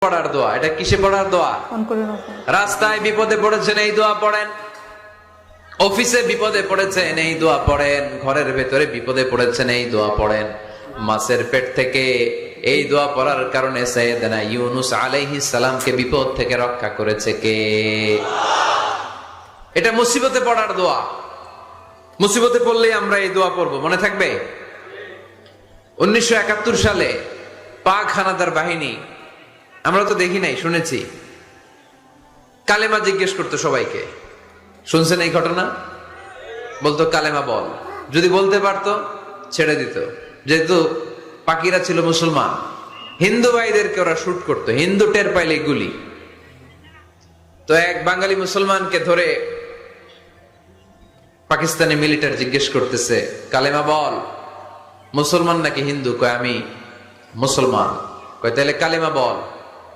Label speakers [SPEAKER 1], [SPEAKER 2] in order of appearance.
[SPEAKER 1] পড়ার দোয়া। এটা কিসে পড়ার দোয়া? রাস্তায় বিপদে পড়েছেন এই দোয়া পড়েন, অফিসে বিপদে পড়েছেন এই দোয়া পড়েন, ঘরের ভেতরে বিপদে পড়েছেন এই দোয়া পড়েন। মাছের পেট থেকে এই দোয়া পড়ার কারণে সাইয়েদনা ইউনুস আলাইহিস সালামকে বিপদ থেকে রক্ষা করেছে কে? এটা মুসিবতে পড়ার দোয়া। মুসিবতে পড়লেই আমরা এই দোয়া পড়বো, মনে থাকবে? 1971 সালে পাক হানাদার বাহিনী, আমরা তো দেখি নাই, শুনেছি, কালেমা জিজ্ঞেস করতো সবাইকে। শুনছেন এই ঘটনা? বলতো কালেমা বল, যদি বলতে পারতো ছেড়ে দিত। যেহেতু পাকিরা ছিল মুসলমান, হিন্দু ভাইদেরকে ওরা শুট করতো, হিন্দু টের পাইলে গুলি। তো এক বাঙালি মুসলমানকে ধরে পাকিস্তানি মিলিটারি জিজ্ঞেস করতেছে, কালেমা বল, মুসলমান নাকি হিন্দু? কয় আমি মুসলমান। কয় তাহলে কালেমা বল।